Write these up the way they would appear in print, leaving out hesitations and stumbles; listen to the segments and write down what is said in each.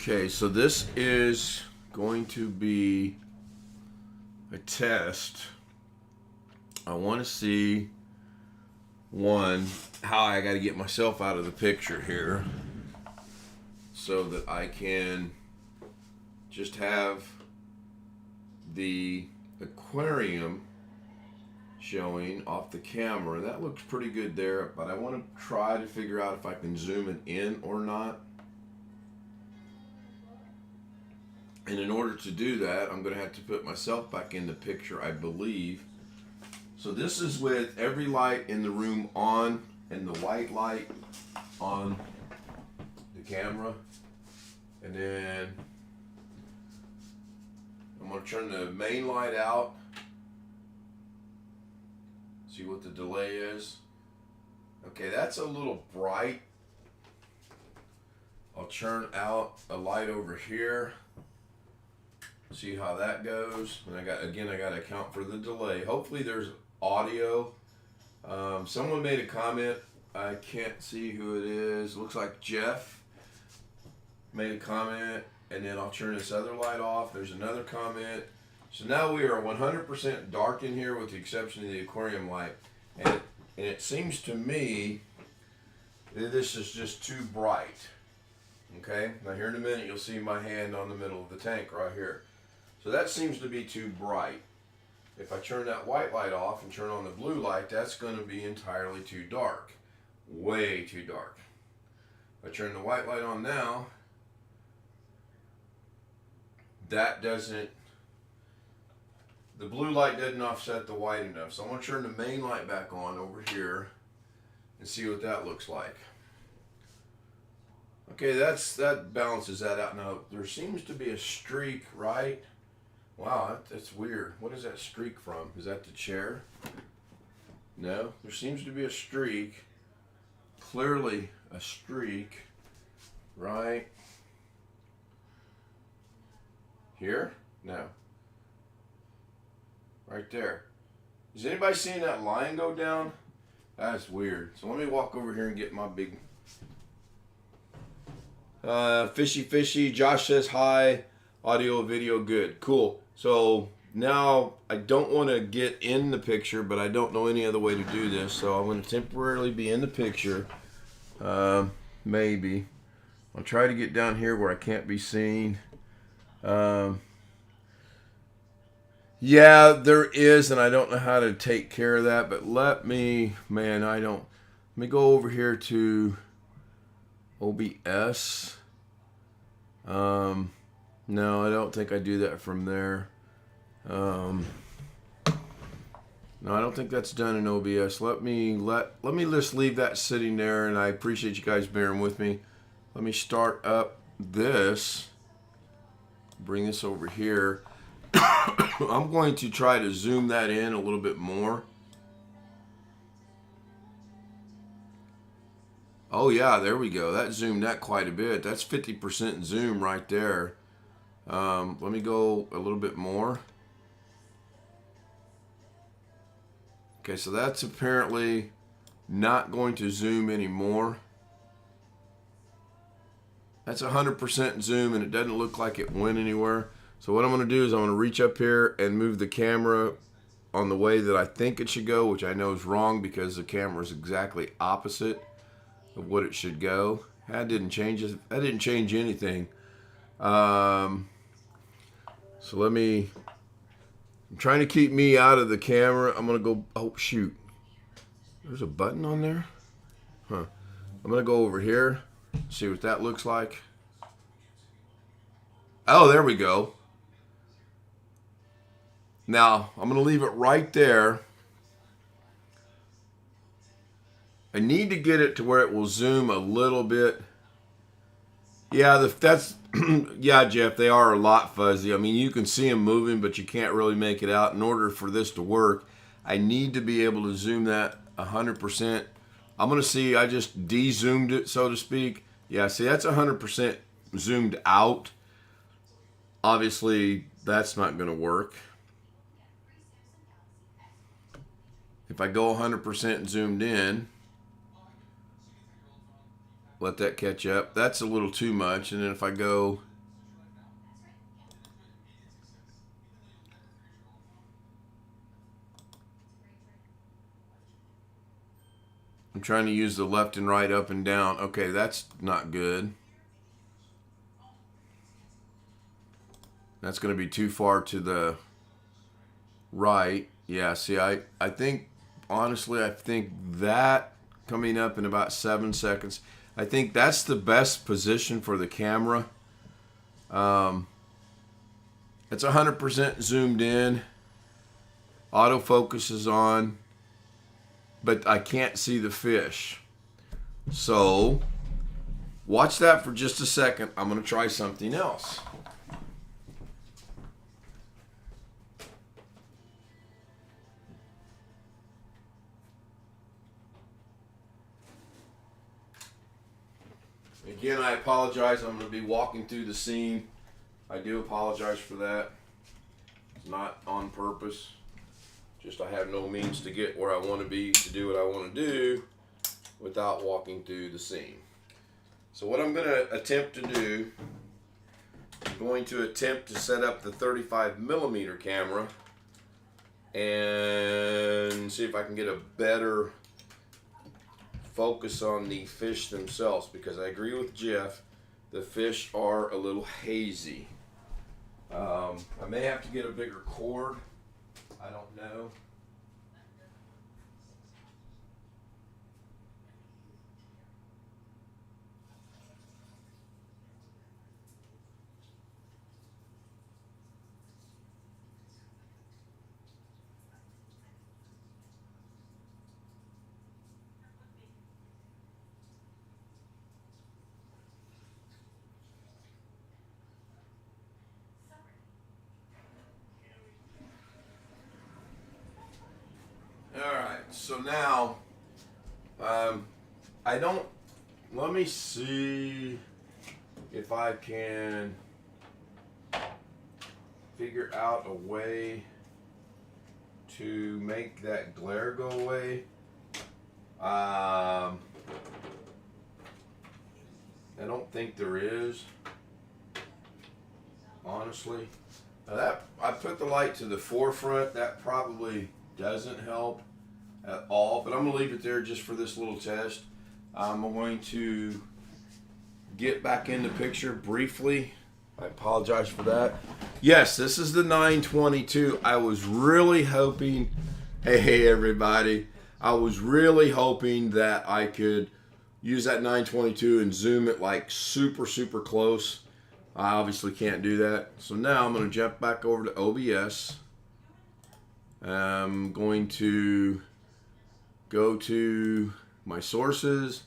Okay, so this is going to be a test. I want to see, one, how I got to get myself out of the picture here so that I can just have the aquarium showing off the camera. That looks pretty good there, but I want to try to figure out if I can zoom it in or not. And in order to do that, I'm going to have to put myself back in the picture, I believe. So this is with every light in the room on and the white light on the camera. And then I'm going to turn the main light out. See what the delay is. Okay, that's a little bright. I'll turn out a light over here. See how that goes. And I got to account for the delay. Hopefully there's audio. Someone made a comment. I can't see who it is. Looks like Jeff made a comment. And then I'll turn this other light off. There's another comment. So now we are 100% dark in here with the exception of the aquarium light. And it seems to me that this is just too bright. Okay? Now here in a minute you'll see my hand on the middle of the tank right here. So that seems to be too bright. If I turn that white light off and turn on the blue light, that's going to be entirely too dark. Way too dark. If I turn the white light on now, that doesn't, the blue light doesn't offset the white enough. So I'm going to turn the main light back on over here and see what that looks like. Okay, that balances that out. Now, there seems to be a streak, right? Wow, that's weird. What is that streak from? Is that the chair? No, there seems to be a streak. Clearly a streak, right here? No. Right there. Is anybody seeing that line go down? That's weird. So let me walk over here and get my big... Fishy. Josh says hi. Audio, video, good. Cool. So now I don't want to get in the picture, but I don't know any other way to do this. So I'm going to temporarily be in the picture. Maybe. I'll try to get down here where I can't be seen. Yeah, there is, and I don't know how to take care of that, but let me go over here to OBS. No, I don't think I do that from there. No, I don't think that's done in OBS. Let me just leave that sitting there, and I appreciate you guys bearing with me. Let me start up this. Bring this over here. I'm going to try to zoom that in a little bit more. Oh yeah, there we go. That zoomed that quite a bit. That's 50% zoom right there. Let me go a little bit more. Okay, so that's apparently not going to zoom anymore. That's 100% zoom, and it doesn't look like it went anywhere. So what I'm going to do is I'm going to reach up here and move the camera on the way that I think it should go, which I know is wrong because the camera is exactly opposite of what it should go. That didn't change it. That didn't change anything. So I'm trying to keep me out of the camera. I'm going to go, oh shoot. There's a button on there? Huh. I'm going to go over here, see what that looks like. Oh, there we go. Now, I'm going to leave it right there. I need to get it to where it will zoom a little bit. Yeah, yeah, Jeff, they are a lot fuzzy. I mean, you can see them moving, but you can't really make it out. In order for this to work, I need to be able to zoom that 100%. I'm going to see, I just de-zoomed it, so to speak. Yeah, see, that's 100% zoomed out. Obviously, that's not going to work. If I go 100% zoomed in, let that catch up. That's a little too much. And then if I go trying to use the left and right, up and down. Okay, that's not good. That's going to be too far to the right. Yeah, see, I think, honestly, I think that coming up in about 7 seconds, I think that's the best position for the camera. It's 100% zoomed in. Autofocus is on, but I can't see the fish. So, watch that for just a second. I'm going to try something else. Again, I apologize. I'm going to be walking through the scene. I do apologize for that. It's not on purpose. Just I have no means to get where I want to be to do what I want to do without walking through the scene. So what I'm going to attempt to do, I'm going to attempt to set up the 35mm camera and see if I can get a better focus on the fish themselves, because I agree with Jeff, the fish are a little hazy. I may have to get a bigger cord. I don't know. Alright, so now, let me see if I can figure out a way to make that glare go away. I don't think there is, honestly. Now I put the light to the forefront. That probably doesn't help at all, but I'm going to leave it there just for this little test. I'm going to get back in the picture briefly. I apologize for that. Yes, this is the 922. I was really hoping, hey everybody, I was really hoping that I could use that 922 and zoom it like super close. I obviously can't do that. So now I'm going to jump back over to OBS. I'm going to go to my sources,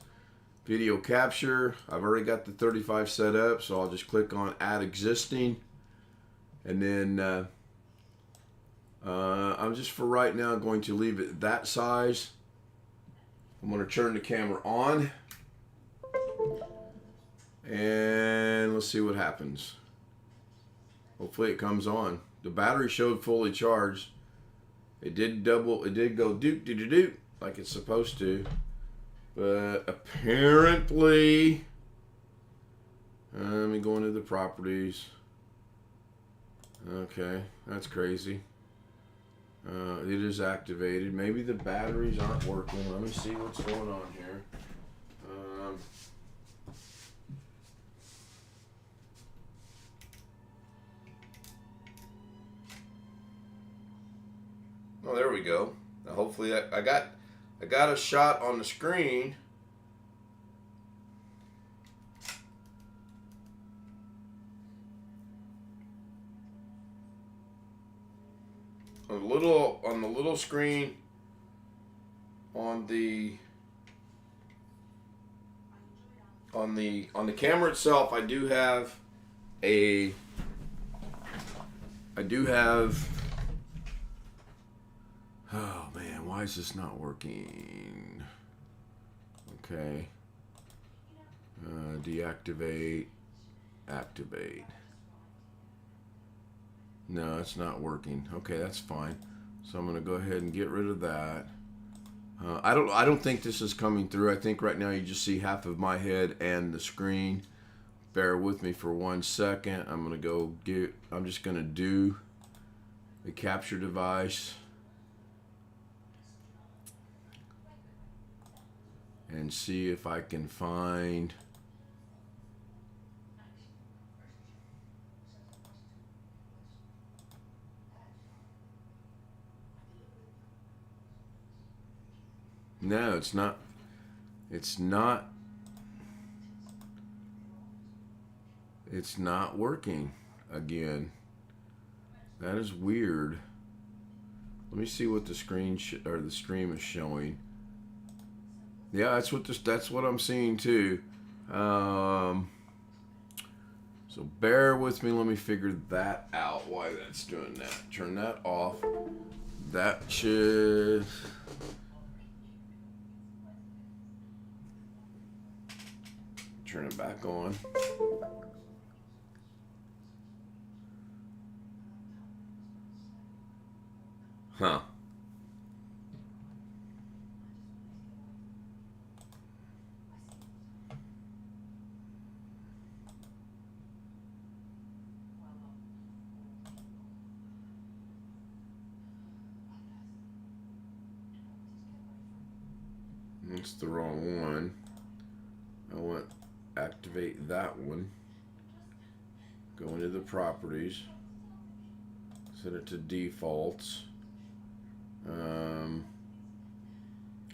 video capture. I've already got the 35 set up, so I'll just click on add existing. And then I'm just for right now going to leave it that size. I'm going to turn the camera on. And let's see what happens. Hopefully it comes on. The battery showed fully charged. It did go doot like it's supposed to, but apparently, let me go into the properties. Okay, that's crazy. It is activated. Maybe the batteries aren't working. Let me see what's going on here. Oh, there we go. Now hopefully I got a shot on the screen. On the little screen on the camera itself, I do have oh man, why is this not working? Okay. Deactivate, activate. No, it's not working. Okay, that's fine. So I'm gonna go ahead and get rid of that. I don't think this is coming through. I think right now you just see half of my head and the screen. Bear with me for 1 second. I'm just gonna do the capture device. and see if I can find. No, it's not. It's not. It's not working again. That is weird. Let me see what the screen or the stream is showing. Yeah, that's what I'm seeing too. So bear with me. Let me figure that out. Why that's doing that. Turn that off. That should. Turn it back on. Huh. That's the wrong one. I want to activate that one. Go into the properties. Set it to defaults.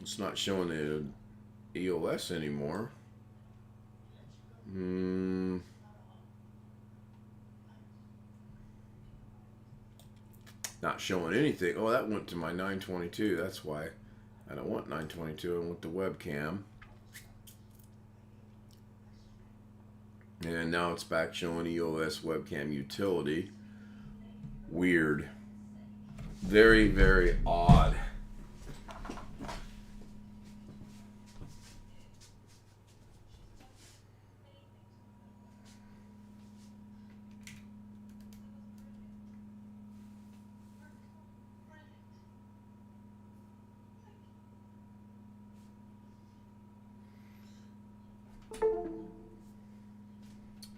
It's not showing the EOS anymore. Not showing anything. Oh, that went to my 922. That's why I don't want 922. I want the webcam. And now it's back showing EOS webcam utility. Weird. Very, very odd.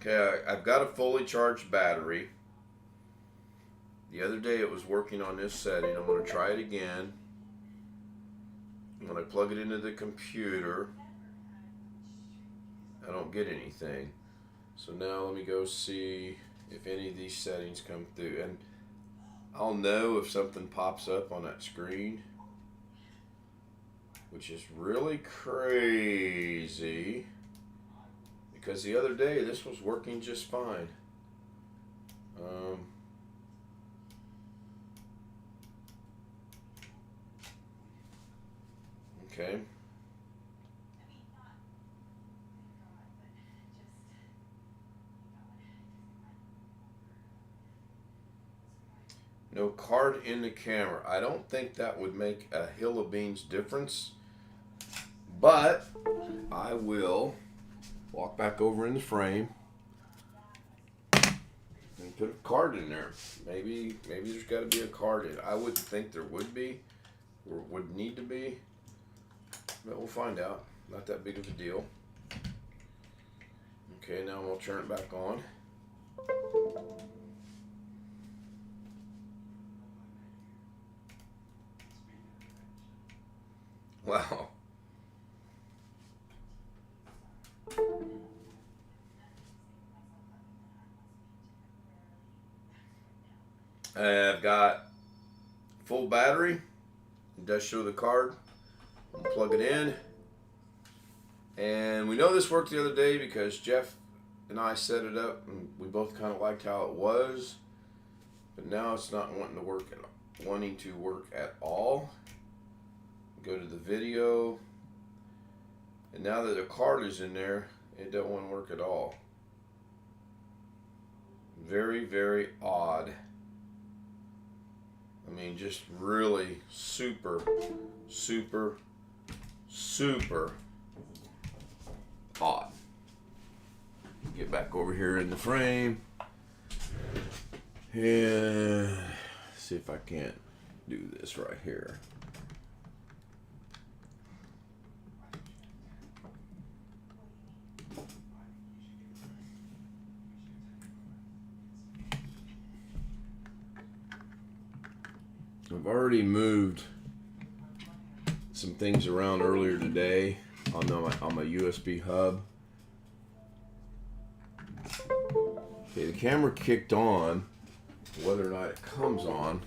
Okay, I've got a fully charged battery. The other day it was working on this setting. I'm going to try it again. When I plug it into the computer, I don't get anything. So now let me go see if any of these settings come through. And I'll know if something pops up on that screen, which is really crazy. Because the other day this was working just fine. Okay. No card in the camera. I don't think that would make a hill of beans difference, but I will walk back over in the frame and put a card in there. Maybe there's got to be a card in it. I would think there would be, or would need to be, but we'll find out. Not that big of a deal. Okay, now we'll turn it back on. Wow. I've got full battery. It does show the card. I'll plug it in. And we know this worked the other day because Jeff and I set it up and we both kind of liked how it was. But now it's not wanting to work at all. Go to the video. And now that the card is in there, it don't want to work at all. Very, very odd. I mean, just really super, super, super odd. Get back over here in the frame and see if I can't do this right here. I've already moved some things around earlier today on my USB hub. Okay, the camera kicked on. Whether or not it comes on,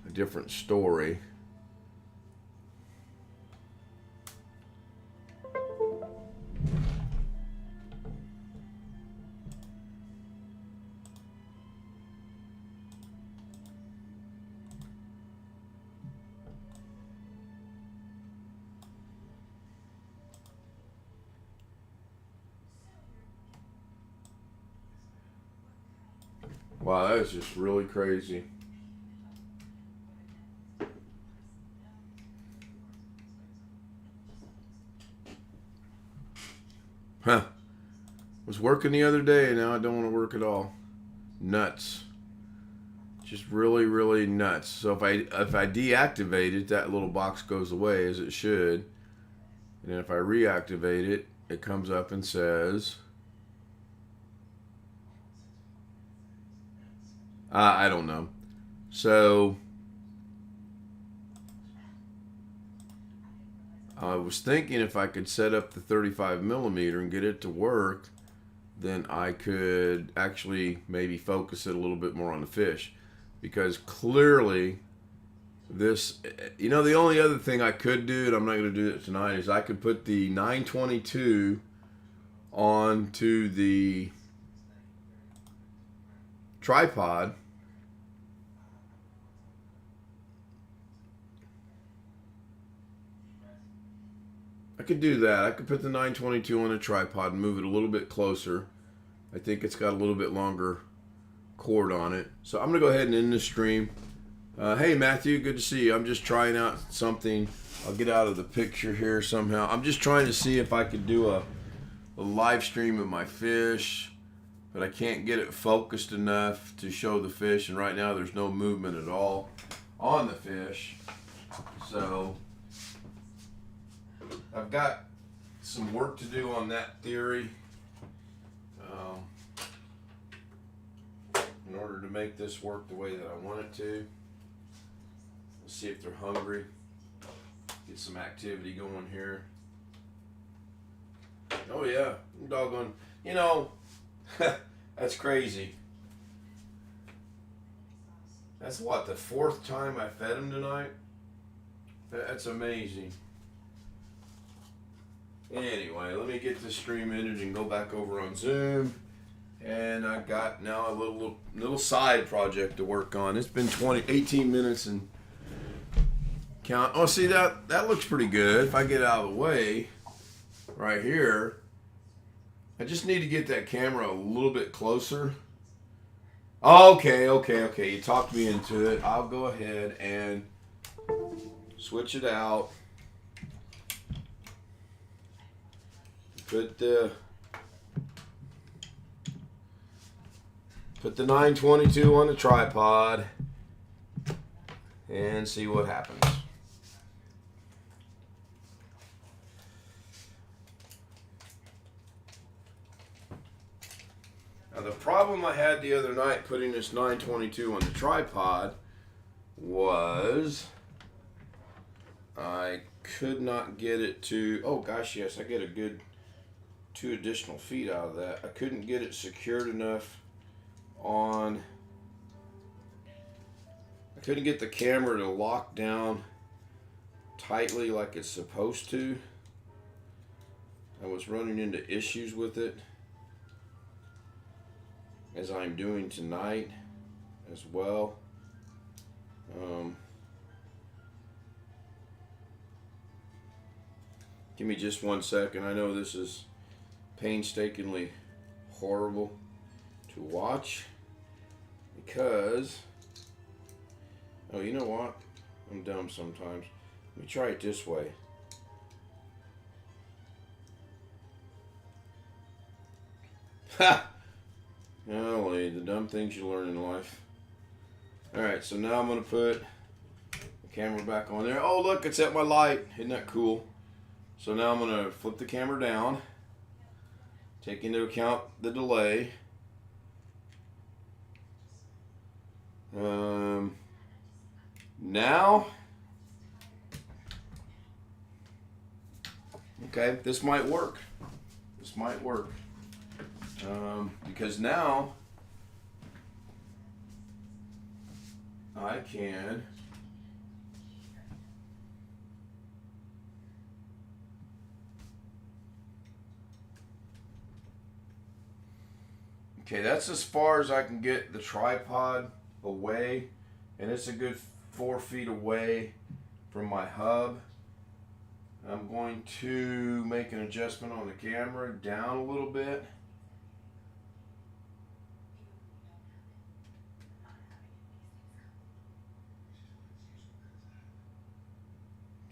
a different story. Wow, that is just really crazy. Huh. Was working the other day, and now I don't want to work at all. Nuts. Just really, really nuts. So if I deactivate it, that little box goes away as it should. And then if I reactivate it, it comes up and says, I don't know. So I was thinking if I could set up the 35mm and get it to work, then I could actually maybe focus it a little bit more on the fish. Because clearly this, the only other thing I could do, and I'm not going to do it tonight, is I could put the 922 onto the tripod. I could do that. I could put the 922 on a tripod and move it a little bit closer. I think it's got a little bit longer cord on it. So I'm going to go ahead and end the stream. Hey, Matthew, good to see you. I'm just trying out something. I'll get out of the picture here somehow. I'm just trying to see if I could do a live stream of my fish, but I can't get it focused enough to show the fish. And right now there's no movement at all on the fish. So I've got some work to do on that theory in order to make this work the way that I want it to. Let's see if they're hungry. Get some activity going here. Oh yeah, I'm doggone. That's crazy. That's what, the 4th time I fed him tonight? That's amazing. Anyway, let me get this stream ended and go back over on Zoom. And I got now a little side project to work on. It's been 18 minutes and count. Oh, see, that looks pretty good. If I get out of the way right here, I just need to get that camera a little bit closer. Okay. You talked me into it. I'll go ahead and switch it out. Put the 922 on the tripod and see what happens. Now the problem I had the other night putting this 922 on the tripod was I could not get it to, oh gosh, yes, I get a good 2 additional feet out of that. I couldn't get it secured enough on, I couldn't get the camera to lock down tightly like it's supposed to. I was running into issues with it, as I'm doing tonight as well. Give me just 1 second. I know this is painstakingly horrible to watch because, oh, you know what? I'm dumb sometimes. Let me try it this way. Ha! Golly, the dumb things you learn in life. Alright, so now I'm going to put the camera back on there. Oh, look, it's at my light. Isn't that cool? So now I'm going to flip the camera down, take into account the delay. Now, Okay, this might work. This might work. Because now I can okay, that's as far as I can get the tripod away, and it's a good 4 feet away from my hub. I'm going to make an adjustment on the camera down a little bit.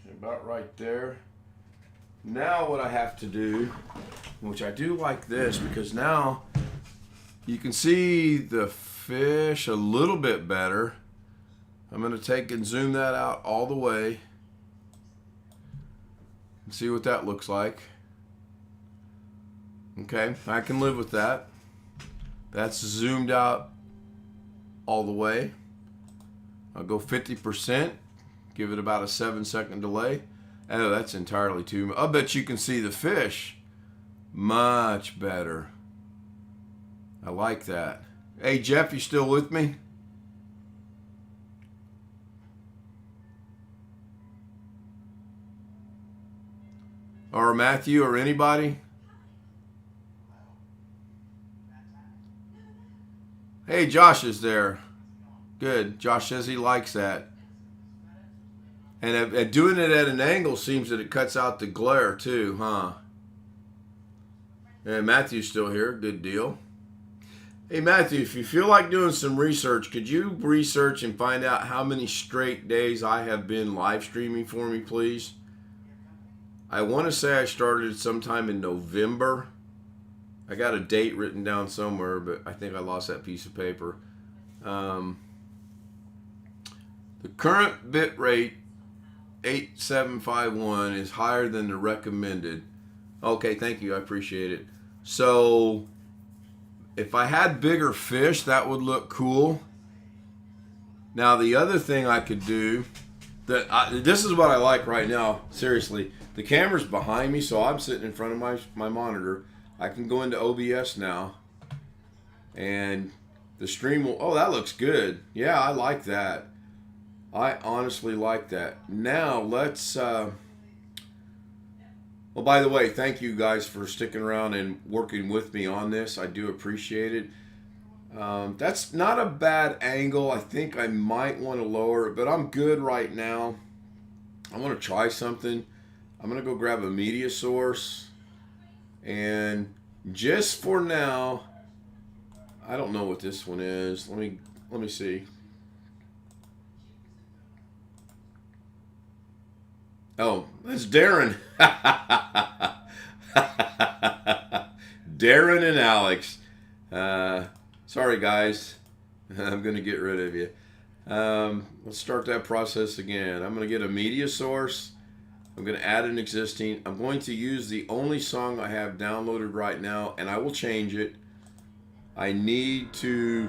Okay, about right there. Now what I have to do, which I do like this, because now you can see the fish a little bit better. I'm going to take and zoom that out all the way and see what that looks like. Okay, I can live with that. That's zoomed out all the way. I'll go 50%, give it about a 7-second delay. Oh, that's entirely too much. I bet you can see the fish much better. I like that. Hey, Jeff, you still with me? Or Matthew or anybody? Hey, Josh is there. Good. Josh says he likes that. And doing it at an angle seems that it cuts out the glare too, huh? And Matthew's still here. Good deal. Hey, Matthew, if you feel like doing some research, could you research and find out how many straight days I have been live streaming for me, please? I want to say I started sometime in November. I got a date written down somewhere, but I think I lost that piece of paper. The current bit rate, 8751, is higher than the recommended. Okay, thank you. I appreciate it. So if I had bigger fish, that would look cool. Now, the other thing I could do, this is what I like right now, seriously. The camera's behind me, so I'm sitting in front of my monitor. I can go into OBS now, and the stream will, oh, that looks good. Yeah, I like that. I honestly like that. Now, let's, well, by the way, thank you guys for sticking around and working with me on this. I do appreciate it. That's not a bad angle. I think I might want to lower it, but I'm good right now. I want to try something. I'm going to go grab a media source, and just for now, I don't know what this one is. Let me see. Oh, that's Darren. Darren and Alex. Sorry, guys. I'm going to get rid of you. Let's start that process again. I'm going to get a media source. I'm going to add an existing. I'm going to use the only song I have downloaded right now, and I will change it. I need to...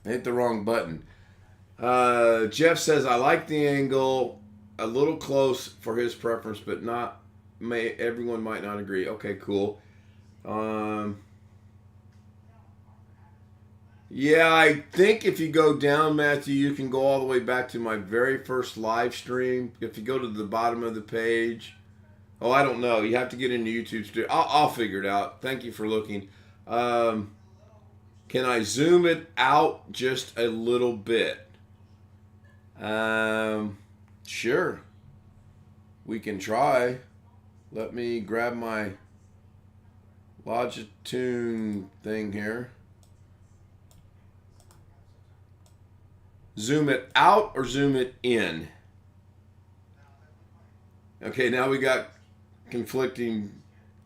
hit the wrong button. Jeff says, I like the angle a little close for his preference, but not everyone might not agree. Okay, cool. Yeah, I think if you go down, Matthew, you can go all the way back to my very first live stream. If you go to the bottom of the page. Oh, I don't know. You have to get into YouTube Studio. I'll figure it out. Thank you for looking. Can I zoom it out just a little bit? Sure. We can try. Let me grab my Longitude thing here. Zoom it out or zoom it in? Okay, now we got conflicting.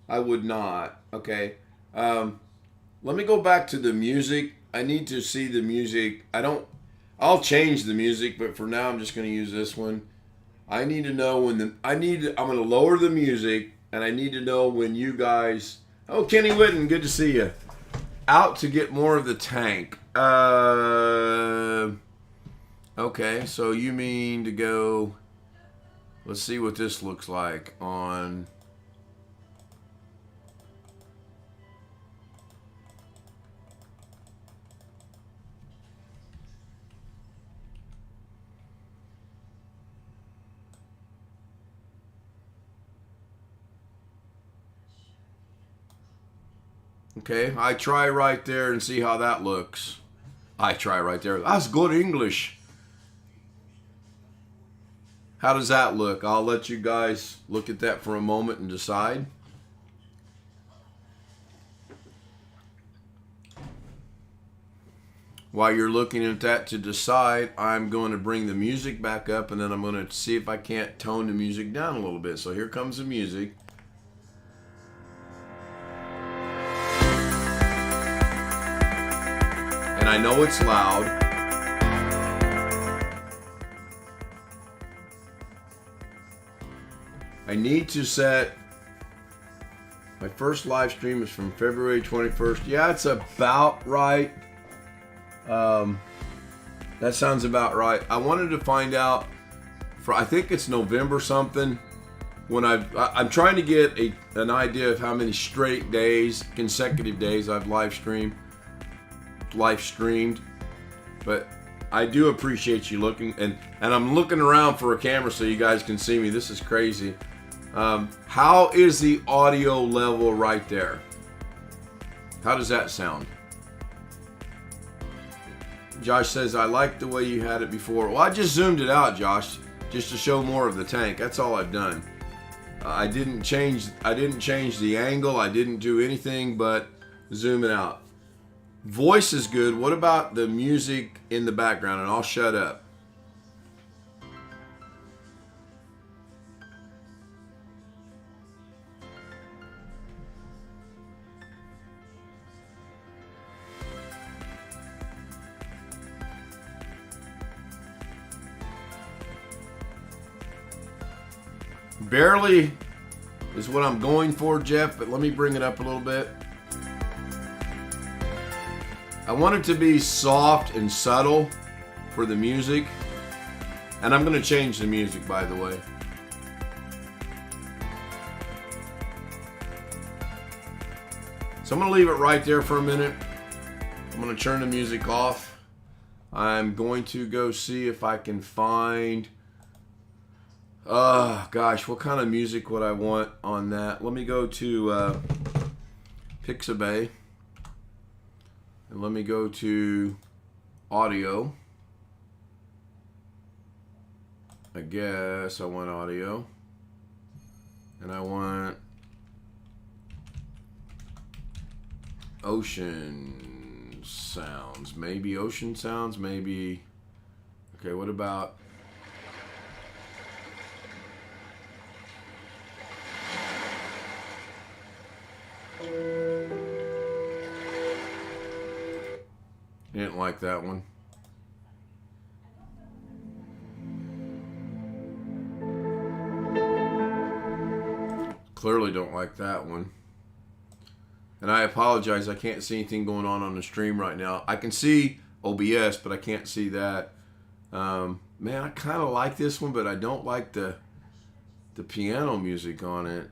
I would not. Okay. Let me go back to the music. I need to see the music. I'll change the music, but for now I'm just going to use this one. I need to know when I'm going to lower the music, and I need to know when you guys. Oh, Kenny Whitten, good to see you. Out to get more of the tank. Okay, so you mean to go. Let's see what this looks like on. Okay, I try right there and see how that looks. I try right there. That's good English. How does that look? I'll let you guys look at that for a moment and decide. While you're looking at that to decide, I'm going to bring the music back up, and then I'm going to see if I can't tone the music down a little bit. So here comes the music. And I know it's loud. I need to set. My first live stream is from February 21st. Yeah, it's about right. That sounds about right. I wanted to find out for, I think it's November something, when I'm trying to get an idea of how many straight days, consecutive days I've live streamed. But I do appreciate you looking, and I'm looking around for a camera so you guys can see me. This is crazy. How is the audio level right there? How does that sound? Josh says, I like the way you had it before. Well, I just zoomed it out, Josh, just to show more of the tank. That's all I've done. I didn't change the angle. I didn't do anything but zoom it out. Voice is good. What about the music in the background? And I'll shut up. Barely is what I'm going for, Jeff, but let me bring it up a little bit. I want it to be soft and subtle for the music. And I'm going to change the music, by the way. So I'm going to leave it right there for a minute. I'm going to turn the music off. I'm going to go see if I can find... gosh, what kind of music would I want on that? Let me go to Pixabay. And let me go to audio. I guess I want audio. And I want ocean sounds. Maybe ocean sounds, maybe... Okay, what about... Didn't like that one. Clearly don't like that one. And I apologize, I can't see anything going on the stream right now. I can see OBS, but I can't see that. Man, I kind of like this one, but I don't like the piano music on it.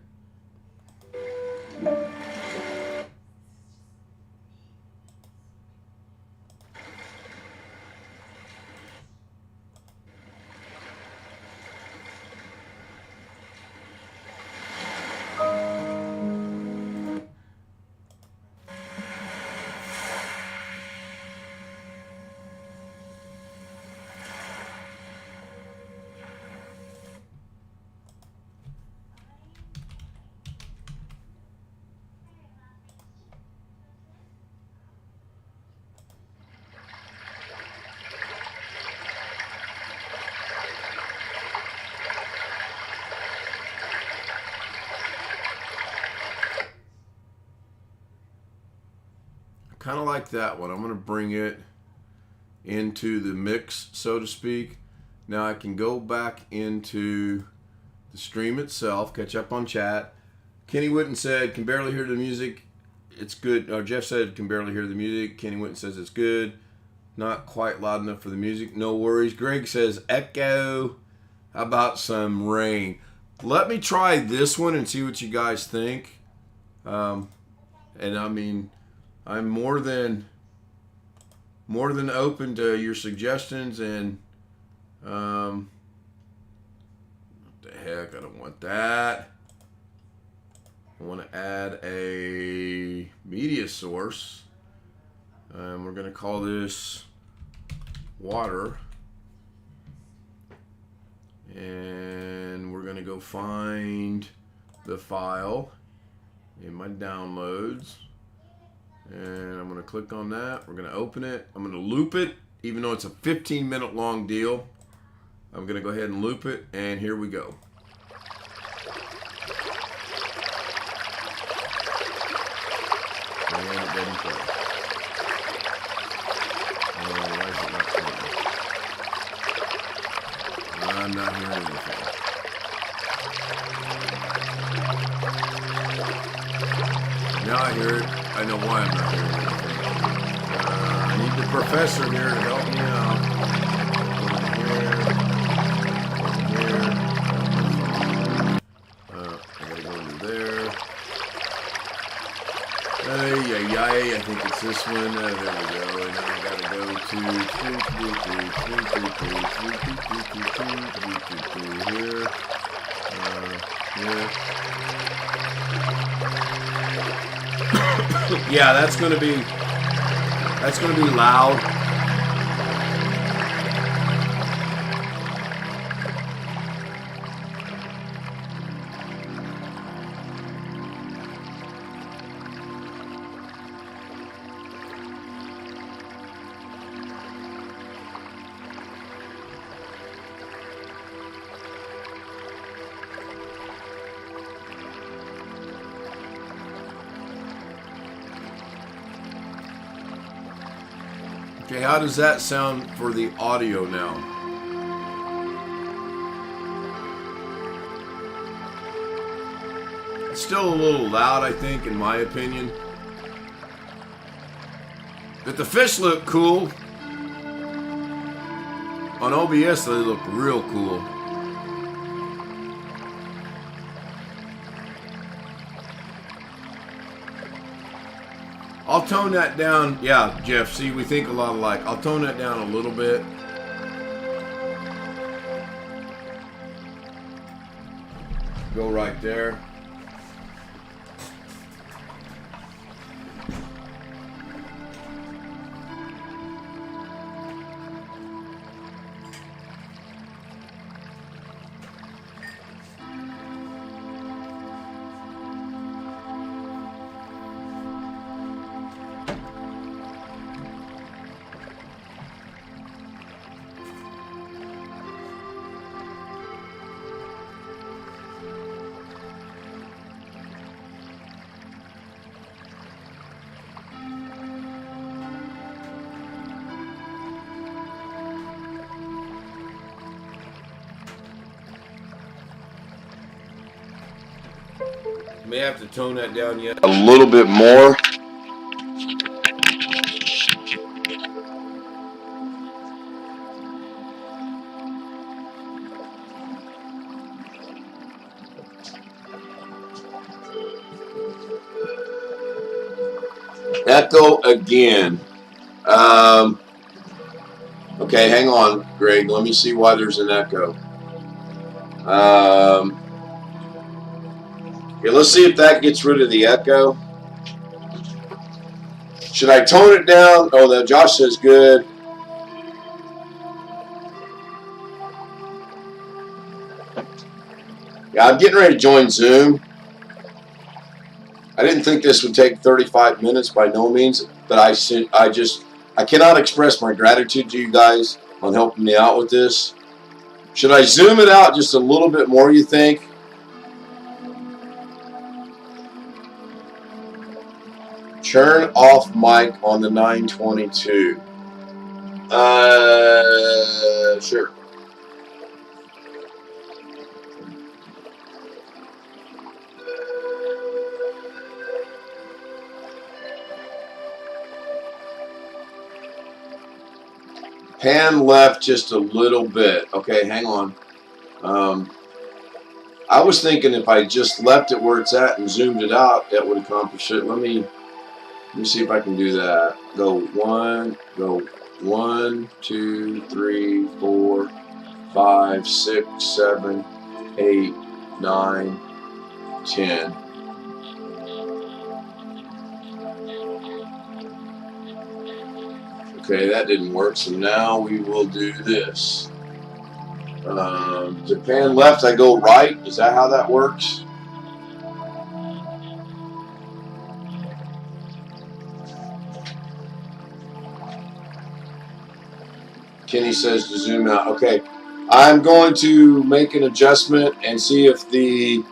kind of like that one. I'm going to bring it into the mix, so to speak. Now I can go back into the stream itself, catch up on chat. Kenny Witten said, can barely hear the music. It's good. Jeff said, can barely hear the music. Kenny Witten says it's good. Not quite loud enough for the music. No worries. Greg says, echo. How about some rain? Let me try this one and see what you guys think. And I mean, I'm more than open to your suggestions. And what the heck? I don't want that. I want to add a media source. We're going to call this water. And we're going to go find the file in my downloads. And I'm going to click on that. We're going to open it. I'm going to loop it, even though it's a 15-minute long deal. I'm going to go ahead and loop it. And here we go. And it doesn't play. Why is it not playing? I'm not hearing anything. Now I hear it. I know why I'm not hearing anything. I need the professor here to help me out. I gotta go into there. I think it's this one. There we go. And then I gotta go to here. Yeah, that's gonna be loud. Okay, how does that sound for the audio now? It's still a little loud, I think, in my opinion. But the fish look cool. On OBS, they look real cool. I'll tone that down. Yeah, Jeff, see, we think a lot alike. I'll tone that down a little bit. Go right there. May have to tone that down yet a little bit more. Echo again. Okay, hang on, Greg. Let me see why there's an echo. Okay, let's see if that gets rid of the echo. Should I tone it down? Oh, that Josh says good. Yeah, I'm getting ready to join Zoom. I didn't think this would take 35 minutes by no means, but I cannot express my gratitude to you guys on helping me out with this. Should I zoom it out just a little bit more, you think? Turn off mic on the 922. Sure. Pan left just a little bit. Okay, hang on. I was thinking if I just left it where it's at and zoomed it out, that would accomplish it. Let me see if I can do that. Go 1, 2, 3, 4, 5, 6, 7, 8, 9, 10. Okay, that didn't work, so now we will do this. To pan left, I go right. Is that how that works? Kenny says to zoom out. Okay, I'm going to make an adjustment and see if the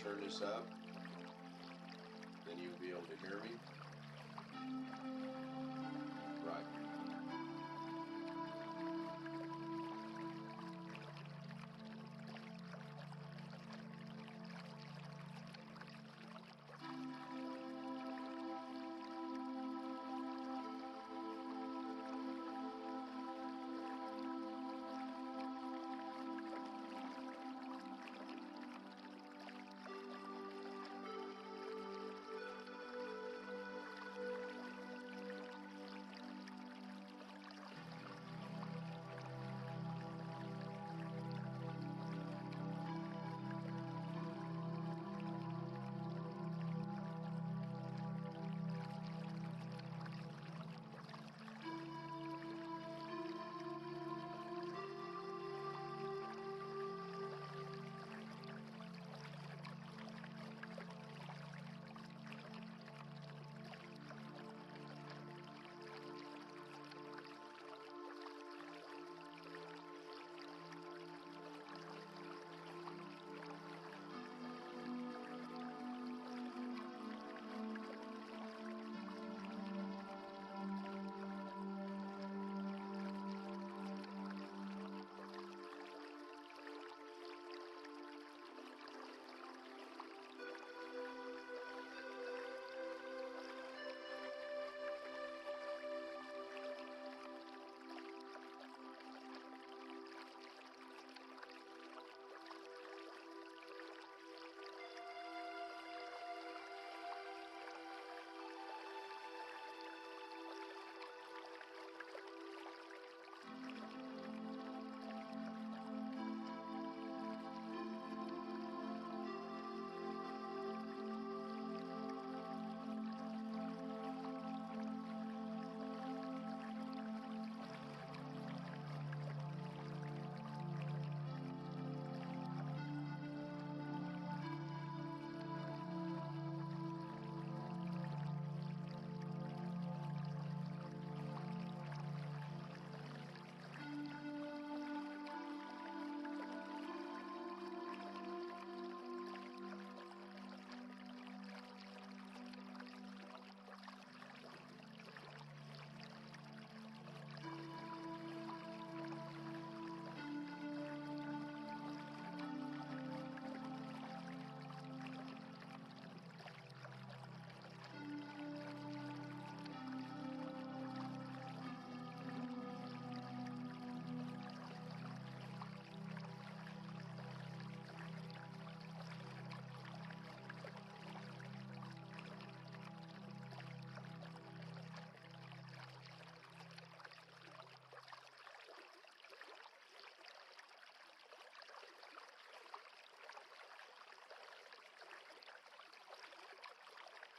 turn this up, then you'll be able to hear me. Right.